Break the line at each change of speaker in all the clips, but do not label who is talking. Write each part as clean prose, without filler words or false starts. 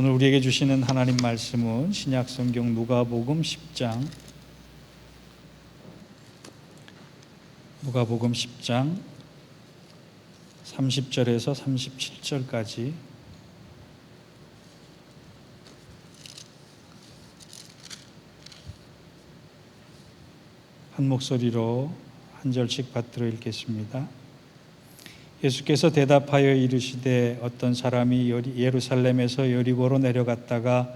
오늘 우리에게 주시는 하나님 말씀은 신약성경 누가복음 10장 30절에서 37절까지 한 목소리로 한 절씩 받들어 읽겠습니다. 예수께서 대답하여 이르시되 어떤 사람이 예루살렘에서 여리고로 내려갔다가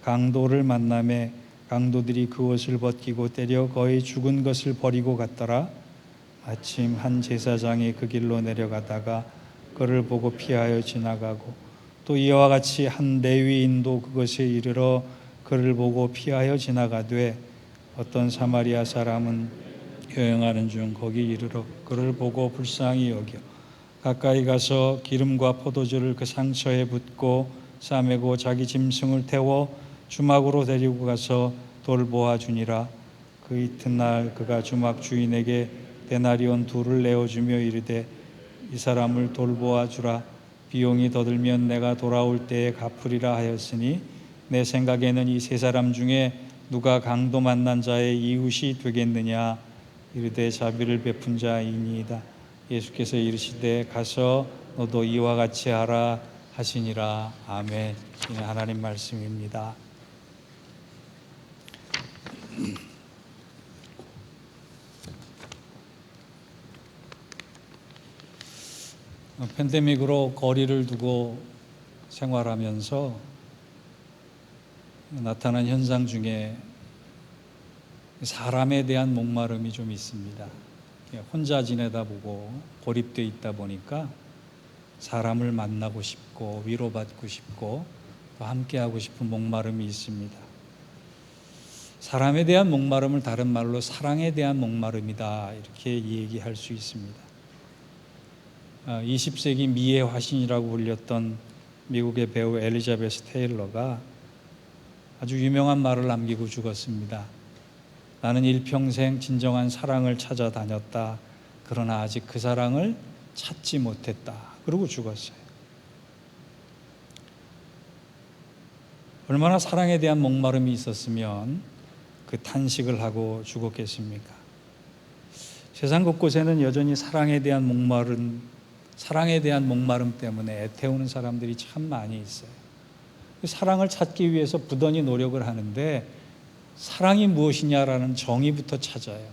강도를 만나매 강도들이 그 옷을 벗기고 때려 거의 죽은 것을 버리고 갔더라. 마침 한 제사장이 그 길로 내려가다가 그를 보고 피하여 지나가고 또 이와 같이 한 레위인도 그것에 이르러 그를 보고 피하여 지나가되 어떤 사마리아 사람은 여행하는 중 거기 이르러 그를 보고 불쌍히 여겨 가까이 가서 기름과 포도주를 그 상처에 붓고 싸매고 자기 짐승을 태워 주막으로 데리고 가서 돌보아 주니라. 그 이튿날 그가 주막 주인에게 데나리온 2를 내어주며 이르되 이 사람을 돌보아 주라. 비용이 더 들면 내가 돌아올 때에 갚으리라 하였으니 내 생각에는 이 세 사람 중에 누가 강도 만난 자의 이웃이 되겠느냐. 이르되 자비를 베푼 자이니이다. 예수께서 이르시되 가서 너도 이와 같이 하라 하시니라. 아멘. 이는 하나님 말씀입니다. 팬데믹으로 거리를 두고 생활하면서 나타난 현상 중에 사람에 대한 목마름이 좀 있습니다. 혼자 지내다 보고 고립되어 있다 보니까 사람을 만나고 싶고 위로받고 싶고 또 함께하고 싶은 목마름이 있습니다. 사람에 대한 목마름을 다른 말로 사랑에 대한 목마름이다 이렇게 얘기할 수 있습니다. 20세기 미의 화신이라고 불렸던 미국의 배우 엘리자베스 테일러가 아주 유명한 말을 남기고 죽었습니다. 나는 일평생 진정한 사랑을 찾아다녔다. 그러나 아직 그 사랑을 찾지 못했다. 그러고 죽었어요. 얼마나 사랑에 대한 목마름이 있었으면 그 탄식을 하고 죽었겠습니까? 세상 곳곳에는 여전히 사랑에 대한 목마름 때문에 애태우는 사람들이 참 많이 있어요. 사랑을 찾기 위해서 부단히 노력을 하는데 사랑이 무엇이냐라는 정의부터 찾아요.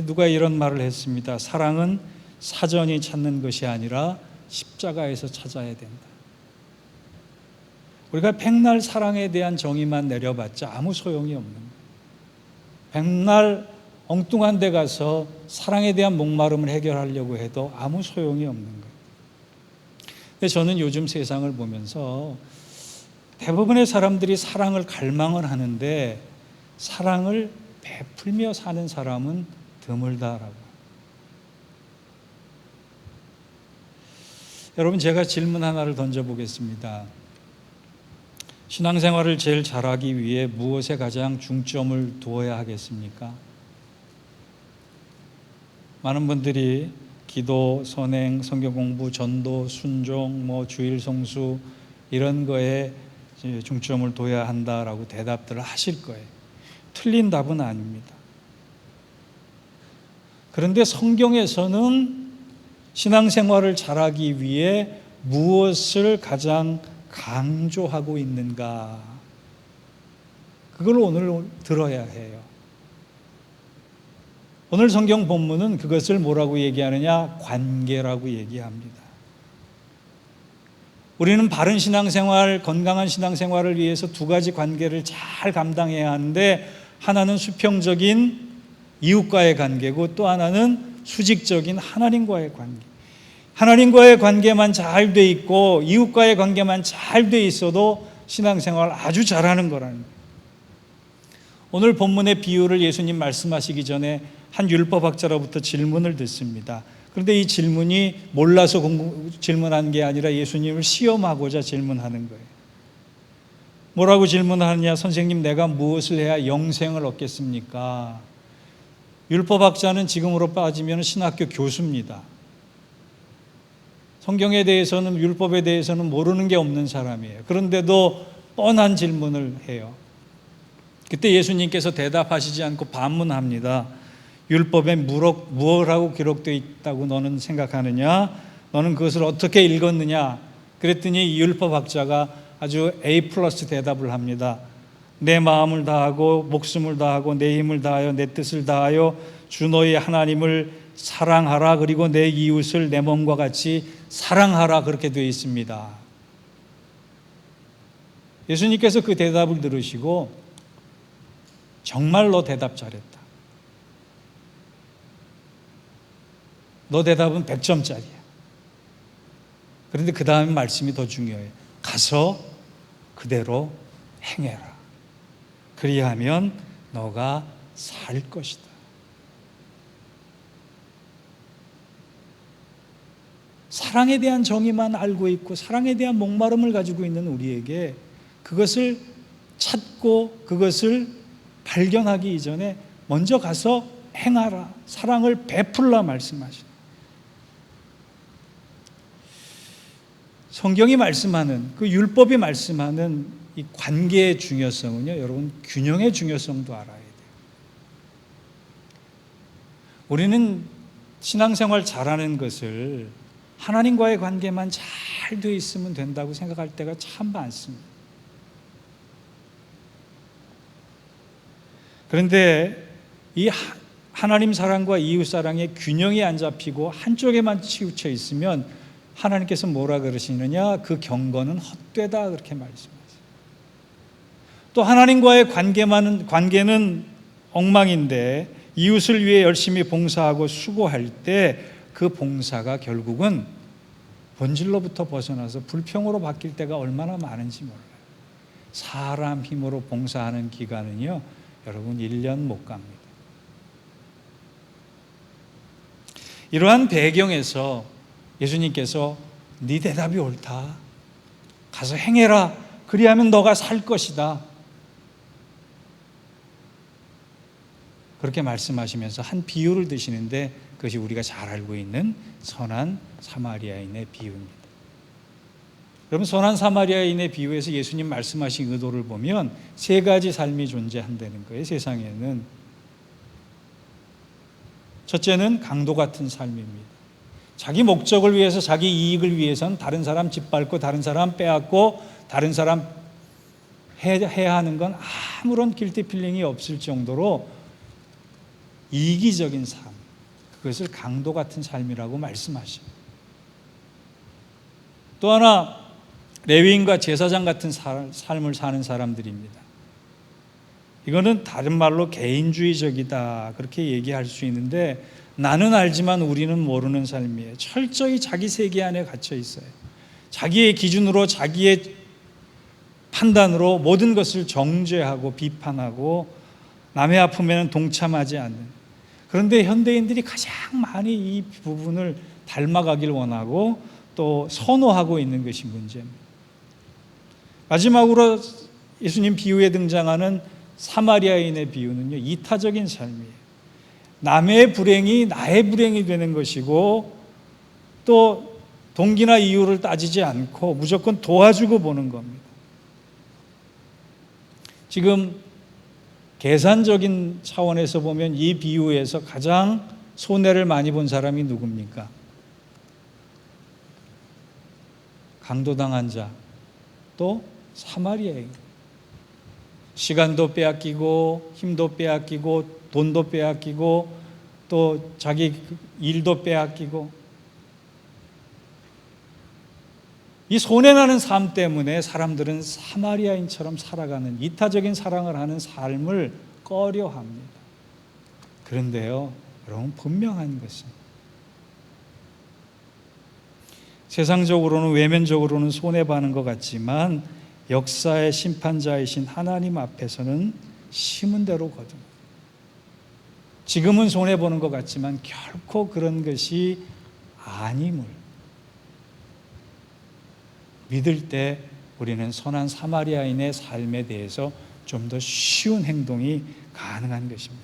누가 이런 말을 했습니다. 사랑은 사전이 찾는 것이 아니라 십자가에서 찾아야 된다. 우리가 백날 사랑에 대한 정의만 내려봤자 아무 소용이 없는 거예요. 백날 엉뚱한 데 가서 사랑에 대한 목마름을 해결하려고 해도 아무 소용이 없는 거예요. 근데 저는 요즘 세상을 보면서 대부분의 사람들이 사랑을 갈망을 하는데 사랑을 베풀며 사는 사람은 드물다라고. 여러분, 제가 질문 하나를 던져보겠습니다. 신앙생활을 제일 잘하기 위해 무엇에 가장 중점을 두어야 하겠습니까? 많은 분들이 기도, 선행, 성경 공부, 전도, 순종, 주일 성수 이런 거에 중점을 둬야 한다라고 대답들을 하실 거예요. 틀린 답은 아닙니다. 그런데 성경에서는 신앙생활을 잘하기 위해 무엇을 가장 강조하고 있는가? 그걸 오늘 들어야 해요. 오늘 성경 본문은 그것을 뭐라고 얘기하느냐? 관계라고 얘기합니다. 우리는 바른 신앙생활, 건강한 신앙생활을 위해서 2가지 관계를 잘 감당해야 하는데 하나는 수평적인 이웃과의 관계고 또 하나는 수직적인 하나님과의 관계. 하나님과의 관계만 잘 돼 있고 이웃과의 관계만 잘 돼 있어도 신앙생활 아주 잘하는 거라는 거예요. 오늘 본문의 비유를 예수님 말씀하시기 전에 한 율법학자로부터 질문을 듣습니다. 그런데 이 질문이 몰라서 질문한 게 아니라 예수님을 시험하고자 질문하는 거예요. 뭐라고 질문하느냐? 선생님, 내가 무엇을 해야 영생을 얻겠습니까? 율법학자는 지금으로 빠지면 신학교 교수입니다. 성경에 대해서는, 율법에 대해서는 모르는 게 없는 사람이에요. 그런데도 뻔한 질문을 해요. 그때 예수님께서 대답하시지 않고 반문합니다. 율법에 무엇이라고 기록되어 있다고 너는 생각하느냐? 너는 그것을 어떻게 읽었느냐? 그랬더니 율법학자가 아주 A+ 대답을 합니다. 내 마음을 다하고 목숨을 다하고 내 힘을 다하여 내 뜻을 다하여 주 너희 하나님을 사랑하라. 그리고 내 이웃을 내 몸과 같이 사랑하라. 그렇게 되어 있습니다. 예수님께서 그 대답을 들으시고 정말로 대답 잘했다. 너 대답은 100점짜리야. 그런데 그 다음 말씀이 더 중요해요. 가서 그대로 행해라. 그리하면 너가 살 것이다. 사랑에 대한 정의만 알고 있고 사랑에 대한 목마름을 가지고 있는 우리에게 그것을 찾고 그것을 발견하기 이전에 먼저 가서 행하라. 사랑을 베풀라 말씀하시는. 성경이 말씀하는, 그 율법이 말씀하는 이 관계의 중요성은요, 여러분, 균형의 중요성도 알아야 돼요. 우리는 신앙생활 잘하는 것을 하나님과의 관계만 잘 되어 있으면 된다고 생각할 때가 참 많습니다. 그런데 이 하나님 사랑과 이웃 사랑의 균형이 안 잡히고 한쪽에만 치우쳐 있으면 하나님께서 뭐라 그러시느냐? 그 경건은 헛되다 그렇게 말씀하세요. 또 하나님과의 관계는 엉망인데 이웃을 위해 열심히 봉사하고 수고할 때 그 봉사가 결국은 본질로부터 벗어나서 불평으로 바뀔 때가 얼마나 많은지 몰라요. 사람 힘으로 봉사하는 기간은요, 여러분 1년 못 갑니다. 이러한 배경에서 예수님께서 네 대답이 옳다. 가서 행해라. 그리하면 너가 살 것이다. 그렇게 말씀하시면서 한 비유를 드시는데 그것이 우리가 잘 알고 있는 선한 사마리아인의 비유입니다. 여러분, 선한 사마리아인의 비유에서 예수님 말씀하신 의도를 보면 세 가지 삶이 존재한다는 거예요. 세상에는. 첫째는 강도 같은 삶입니다. 자기 목적을 위해서, 자기 이익을 위해서는 다른 사람 짓밟고 다른 사람 빼앗고 다른 사람 해야 하는 건 아무런 길티 필링이 없을 정도로 이기적인 삶, 그것을 강도 같은 삶이라고 말씀하십니다. 또 하나, 레위인과 제사장 같은 삶을 사는 사람들입니다. 이거는 다른 말로 개인주의적이다 그렇게 얘기할 수 있는데, 나는 알지만 우리는 모르는 삶이에요. 철저히 자기 세계 안에 갇혀 있어요. 자기의 기준으로, 자기의 판단으로 모든 것을 정죄하고 비판하고 남의 아픔에는 동참하지 않는. 그런데 현대인들이 가장 많이 이 부분을 닮아가길 원하고 또 선호하고 있는 것이 문제입니다. 마지막으로 예수님 비유에 등장하는 사마리아인의 비유는요, 이타적인 삶이에요. 남의 불행이 나의 불행이 되는 것이고 또 동기나 이유를 따지지 않고 무조건 도와주고 보는 겁니다. 지금 계산적인 차원에서 보면 이 비유에서 가장 손해를 많이 본 사람이 누굽니까? 강도당한 자, 또 사마리아인. 시간도 빼앗기고 힘도 빼앗기고 돈도 빼앗기고 또 자기 일도 빼앗기고, 이 손해나는 삶 때문에 사람들은 사마리아인처럼 살아가는, 이타적인 사랑을 하는 삶을 꺼려합니다. 그런데요, 여러분, 분명한 것은 세상적으로는, 외면적으로는 손해보는 것 같지만 역사의 심판자이신 하나님 앞에서는 심은 대로 거둔. 지금은 손해보는 것 같지만 결코 그런 것이 아님을 믿을 때 우리는 선한 사마리아인의 삶에 대해서 좀 더 쉬운 행동이 가능한 것입니다.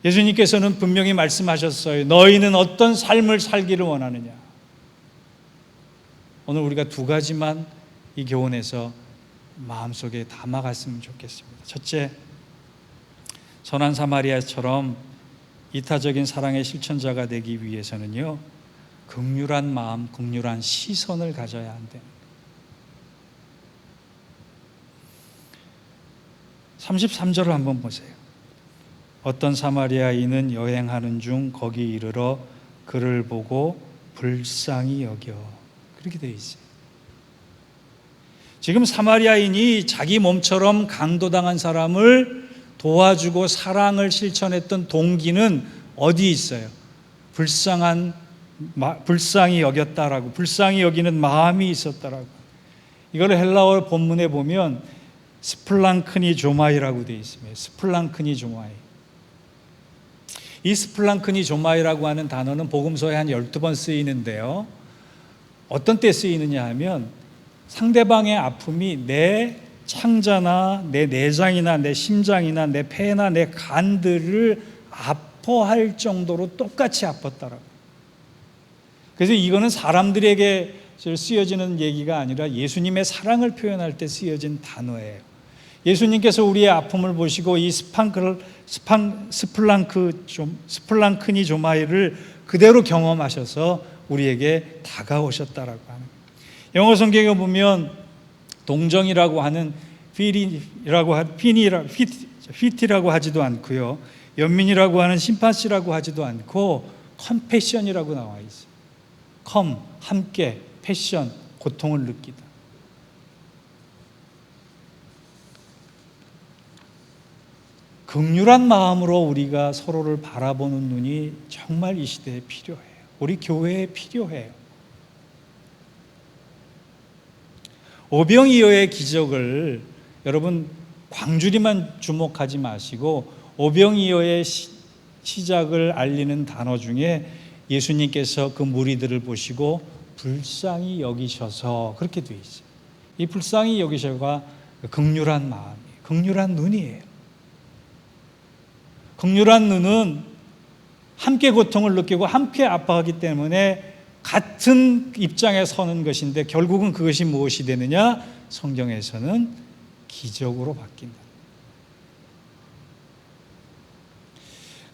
예수님께서는 분명히 말씀하셨어요. 너희는 어떤 삶을 살기를 원하느냐? 오늘 우리가 두 가지만 이 교훈에서 마음속에 담아갔으면 좋겠습니다. 첫째, 선한 사마리아처럼 이타적인 사랑의 실천자가 되기 위해서는요, 긍휼한 마음, 긍휼한 시선을 가져야 한다. 33절을 한번 보세요. 어떤 사마리아인은 여행하는 중 거기 이르러 그를 보고 불쌍히 여겨. 그렇게 되어 있어요. 지금 사마리아인이 자기 몸처럼 강도당한 사람을 도와주고 사랑을 실천했던 동기는 어디 있어요? 불쌍히 여겼다라고, 불쌍히 여기는 마음이 있었다라고. 이걸 헬라어 본문에 보면 스플랑크니 조마이라고 되어 있습니다. 스플랑크니 조마이. 이 스플랑크니 조마이라고 하는 단어는 복음서에 한 12번 쓰이는데요. 어떤 때 쓰이느냐 하면 상대방의 아픔이 내 창자나 내 내장이나 내 심장이나 내 폐나 내 간들을 아파할 정도로 똑같이 아팠다라고. 그래서 이거는 사람들에게 쓰여지는 얘기가 아니라 예수님의 사랑을 표현할 때 쓰여진 단어예요. 예수님께서 우리의 아픔을 보시고 이 스플랑크니 조마이를 그대로 경험하셔서 우리에게 다가오셨다라고 하는 거예요. 영어 성경에 보면 동정이라고 하는 피티라고 하지도 않고요, 연민이라고 하는 심파시라고 하지도 않고 컴패션이라고 나와 있어요. 함께, 패션, 고통을 느끼다. 긍휼한 마음으로 우리가 서로를 바라보는 눈이 정말 이 시대에 필요해요. 우리 교회에 필요해요. 오병이어의 기적을 여러분 광주리만 주목하지 마시고 오병이어의 시작을 알리는 단어 중에 예수님께서 그 무리들을 보시고 불쌍히 여기셔서 그렇게 되어 있어요. 이 불쌍히 여기셔가 긍휼한 마음이에요. 긍휼한 눈이에요. 긍휼한 눈은 함께 고통을 느끼고 함께 아파하기 때문에 같은 입장에 서는 것인데 결국은 그것이 무엇이 되느냐? 성경에서는 기적으로 바뀐다.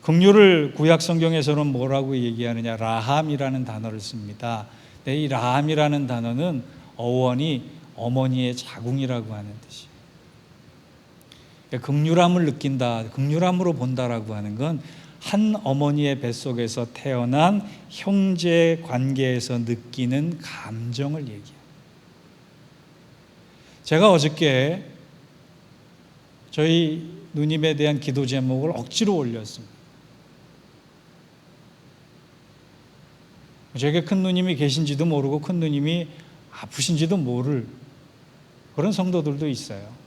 긍휼을 구약 성경에서는 뭐라고 얘기하느냐? 라함이라는 단어를 씁니다. 이 라함이라는 단어는 어원이 어머니의 자궁이라고 하는 뜻이에요. 긍휼함을 느낀다, 긍휼함으로 본다라고 하는 건 한 어머니의 뱃속에서 태어난 형제 관계에서 느끼는 감정을 얘기해요. 제가 어저께 저희 누님에 대한 기도 제목을 억지로 올렸습니다. 제게 큰 누님이 계신지도 모르고 큰 누님이 아프신지도 모를 그런 성도들도 있어요.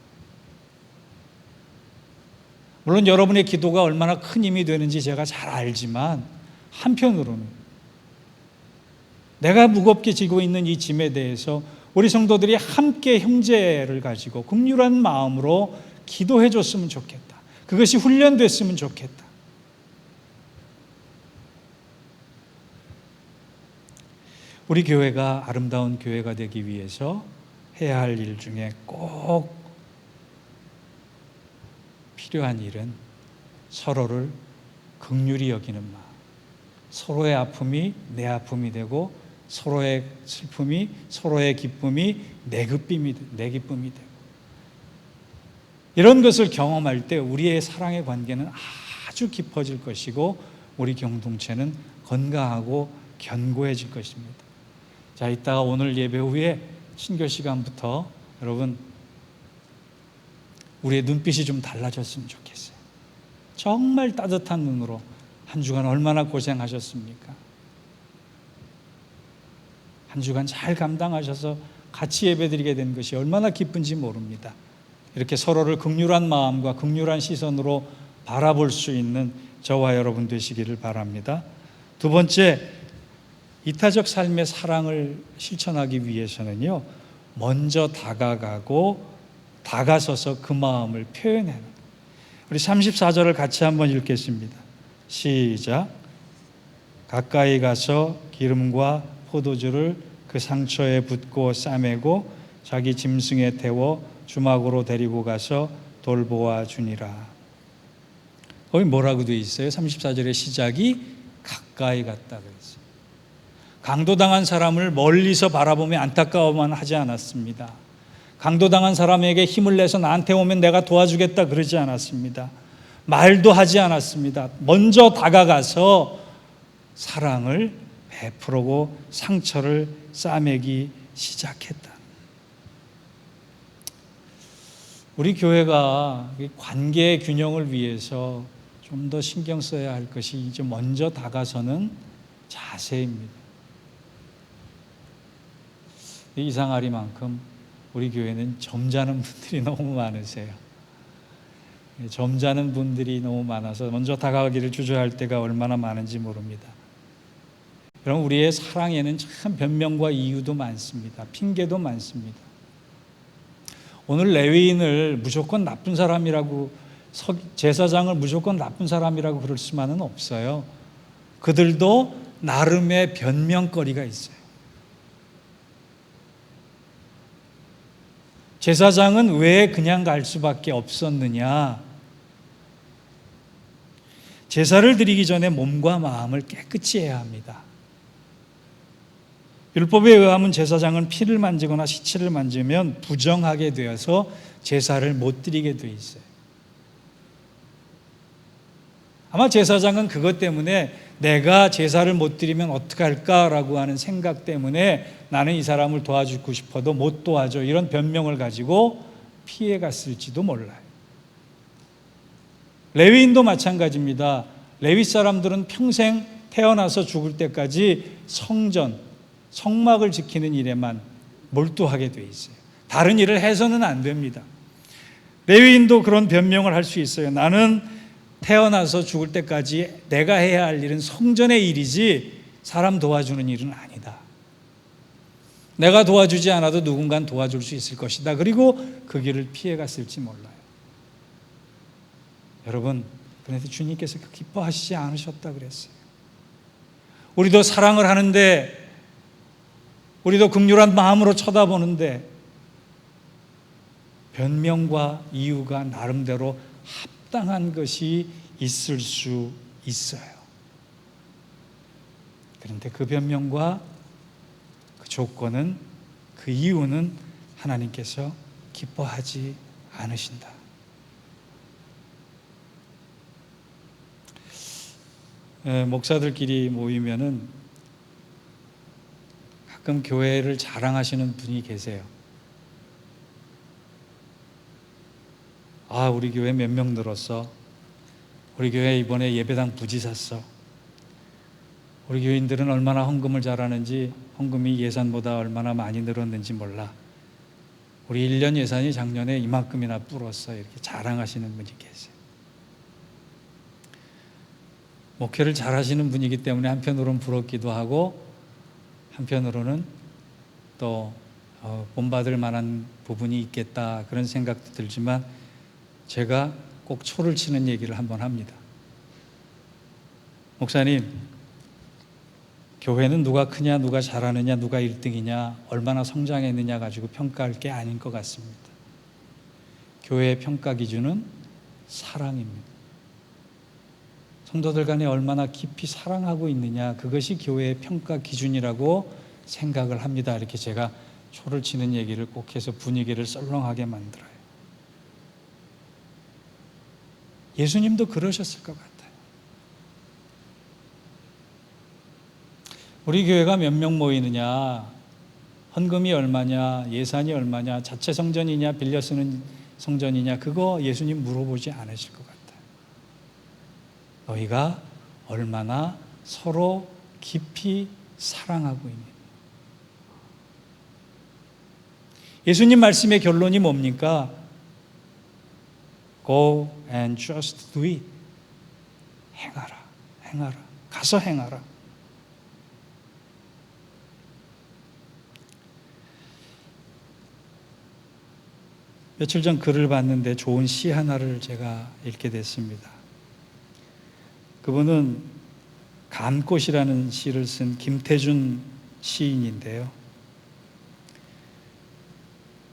물론 여러분의 기도가 얼마나 큰 힘이 되는지 제가 잘 알지만 한편으로는 내가 무겁게 지고 있는 이 짐에 대해서 우리 성도들이 함께 형제를 가지고 긍휼한 마음으로 기도해 줬으면 좋겠다. 그것이 훈련됐으면 좋겠다. 우리 교회가 아름다운 교회가 되기 위해서 해야 할 일 중에 꼭 필요한 일은 서로를 긍휼히 여기는 마음. 서로의 아픔이 내 아픔이 되고 서로의 슬픔이 서로의 기쁨이 내 기쁨이 되고 이런 것을 경험할 때 우리의 사랑의 관계는 아주 깊어질 것이고 우리 공동체는 건강하고 견고해질 것입니다. 자, 이따가 오늘 예배 후에 신교 시간부터 여러분 우리의 눈빛이 좀 달라졌으면 좋겠어요. 정말 따뜻한 눈으로 한 주간 얼마나 고생하셨습니까? 한 주간 잘 감당하셔서 같이 예배드리게 된 것이 얼마나 기쁜지 모릅니다. 이렇게 서로를 긍휼한 마음과 긍휼한 시선으로 바라볼 수 있는 저와 여러분 되시기를 바랍니다. 두 번째, 이타적 삶의 사랑을 실천하기 위해서는요, 먼저 다가서서 그 마음을 표현해요. 우리 34절을 같이 한번 읽겠습니다. 시작. 가까이 가서 기름과 포도주를 그 상처에 붓고 싸매고 자기 짐승에 태워 주막으로 데리고 가서 돌보아 주니라. 거기 뭐라고 되어 있어요? 34절의 시작이 가까이 갔다 그랬어요. 강도당한 사람을 멀리서 바라보며 안타까워만 하지 않았습니다. 강도당한 사람에게 힘을 내서 나한테 오면 내가 도와주겠다 그러지 않았습니다. 말도 하지 않았습니다. 먼저 다가가서 사랑을 베풀고 상처를 싸매기 시작했다. 우리 교회가 관계의 균형을 위해서 좀 더 신경 써야 할 것이 이제 먼저 다가서는 자세입니다. 이상하리만큼 우리 교회는 점잖은 분들이 너무 많으세요. 점잖은 분들이 너무 많아서 먼저 다가가기를 주저할 때가 얼마나 많은지 모릅니다. 그럼 우리의 사랑에는 참 변명과 이유도 많습니다. 핑계도 많습니다. 오늘 레위인을 무조건 나쁜 사람이라고, 제사장을 무조건 나쁜 사람이라고 그럴 수만은 없어요. 그들도 나름의 변명거리가 있어요. 제사장은 왜 그냥 갈 수밖에 없었느냐? 제사를 드리기 전에 몸과 마음을 깨끗이 해야 합니다. 율법에 의하면 제사장은 피를 만지거나 시체를 만지면 부정하게 되어서 제사를 못 드리게 돼 있어요. 아마 제사장은 그것 때문에 내가 제사를 못 드리면 어떡할까라고 하는 생각 때문에 나는 이 사람을 도와주고 싶어도 못 도와줘, 이런 변명을 가지고 피해 갔을지도 몰라요. 레위인도 마찬가지입니다. 레위 사람들은 평생 태어나서 죽을 때까지 성전, 성막을 지키는 일에만 몰두하게 돼 있어요. 다른 일을 해서는 안 됩니다. 레위인도 그런 변명을 할 수 있어요. 나는 태어나서 죽을 때까지 내가 해야 할 일은 성전의 일이지 사람 도와주는 일은 아니다. 내가 도와주지 않아도 누군가는 도와줄 수 있을 것이다. 그리고 그 길을 피해갔을지 몰라요. 여러분, 그런데 주님께서 기뻐하시지 않으셨다 그랬어요. 우리도 사랑을 하는데, 우리도 긍휼한 마음으로 쳐다보는데 변명과 이유가 나름대로 합당한 것이 있을 수 있어요. 그런데 그 변명과 그 조건은, 그 이유는 하나님께서 기뻐하지 않으신다. 목사들끼리 모이면은 가끔 교회를 자랑하시는 분이 계세요. 아, 우리 교회 몇 명 늘었어. 우리 교회 이번에 예배당 부지 샀어. 우리 교인들은 얼마나 헌금을 잘하는지, 헌금이 예산보다 얼마나 많이 늘었는지 몰라. 우리 1년 예산이 작년에 이만큼이나 불었어. 이렇게 자랑하시는 분이 계세요. 목회를 잘하시는 분이기 때문에 한편으로는 부럽기도 하고, 한편으로는 또 본받을 만한 부분이 있겠다, 그런 생각도 들지만, 제가 꼭 초를 치는 얘기를 한번 합니다. 목사님, 교회는 누가 크냐, 누가 잘하느냐, 누가 1등이냐, 얼마나 성장했느냐 가지고 평가할 게 아닌 것 같습니다. 교회의 평가 기준은 사랑입니다. 성도들 간에 얼마나 깊이 사랑하고 있느냐, 그것이 교회의 평가 기준이라고 생각을 합니다. 이렇게 제가 초를 치는 얘기를 꼭 해서 분위기를 썰렁하게 만들어요. 예수님도 그러셨을 것 같아요. 우리 교회가 몇 명 모이느냐, 헌금이 얼마냐, 예산이 얼마냐, 자체 성전이냐, 빌려 쓰는 성전이냐, 그거 예수님 물어보지 않으실 것 같아요. 너희가 얼마나 서로 깊이 사랑하고 있느냐. 예수님 말씀의 결론이 뭡니까? Go and just do it. 행하라, 행하라. 가서 행하라. 며칠 전 글을 봤는데 좋은 시 하나를 제가 읽게 됐습니다. 그분은 감꽃이라는 시를 쓴 김태준 시인인데요.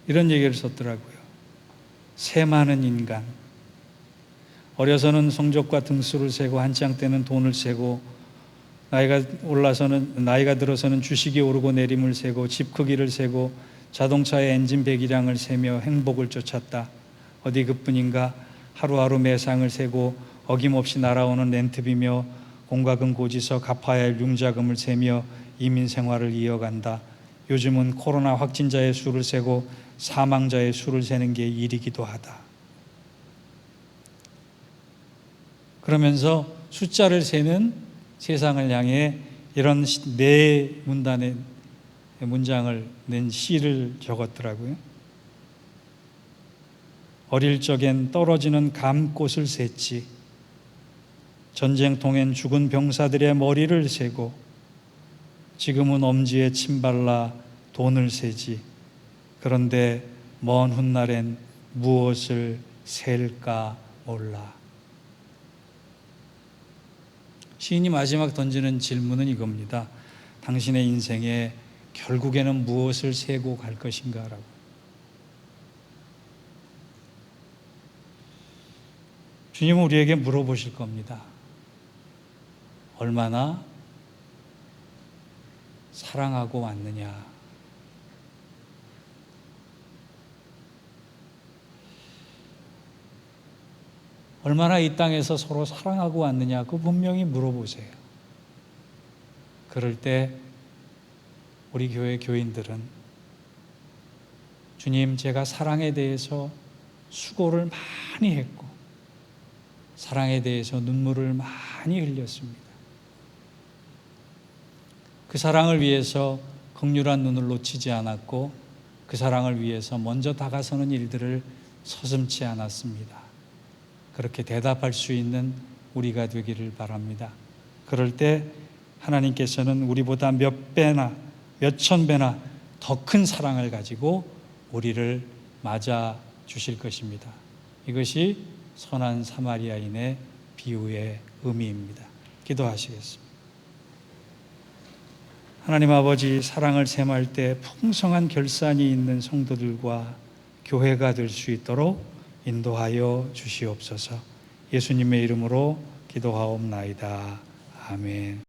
이런 얘기를 썼더라고요. 새 많은 인간. 어려서는 성적과 등수를 세고 한창 때는 돈을 세고 나이가 들어서는 주식이 오르고 내림을 세고 집 크기를 세고 자동차의 엔진 배기량을 세며 행복을 쫓았다. 어디 그뿐인가 하루하루 매상을 세고 어김없이 날아오는 렌트비며 공과금 고지서 갚아야 할 융자금을 세며 이민 생활을 이어간다. 요즘은 코로나 확진자의 수를 세고 사망자의 수를 세는 게 일이기도 하다. 그러면서 숫자를 세는 세상을 향해 이런 네 문단의 문장을 낸 시를 적었더라고요. 어릴 적엔 떨어지는 감꽃을 셌지. 전쟁통엔 죽은 병사들의 머리를 세고 지금은 엄지에 침 발라 돈을 세지. 그런데 먼 훗날엔 무엇을 셀까 몰라. 시인이 마지막 던지는 질문은 이겁니다. 당신의 인생에 결국에는 무엇을 세고 갈 것인가? 라고. 주님은 우리에게 물어보실 겁니다. 얼마나 사랑하고 왔느냐? 얼마나 이 땅에서 서로 사랑하고 왔느냐? 그거 분명히 물어보세요. 그럴 때 우리 교회 교인들은 주님, 제가 사랑에 대해서 수고를 많이 했고 사랑에 대해서 눈물을 많이 흘렸습니다. 그 사랑을 위해서 긍휼한 눈을 놓치지 않았고 그 사랑을 위해서 먼저 다가서는 일들을 서슴지 않았습니다. 그렇게 대답할 수 있는 우리가 되기를 바랍니다. 그럴 때 하나님께서는 우리보다 몇 배나 몇천 배나 더 큰 사랑을 가지고 우리를 맞아 주실 것입니다. 이것이 선한 사마리아인의 비유의 의미입니다. 기도하시겠습니다. 하나님 아버지, 사랑을 셈할 때 풍성한 결산이 있는 성도들과 교회가 될 수 있도록 인도하여 주시옵소서. 예수님의 이름으로 기도하옵나이다. 아멘.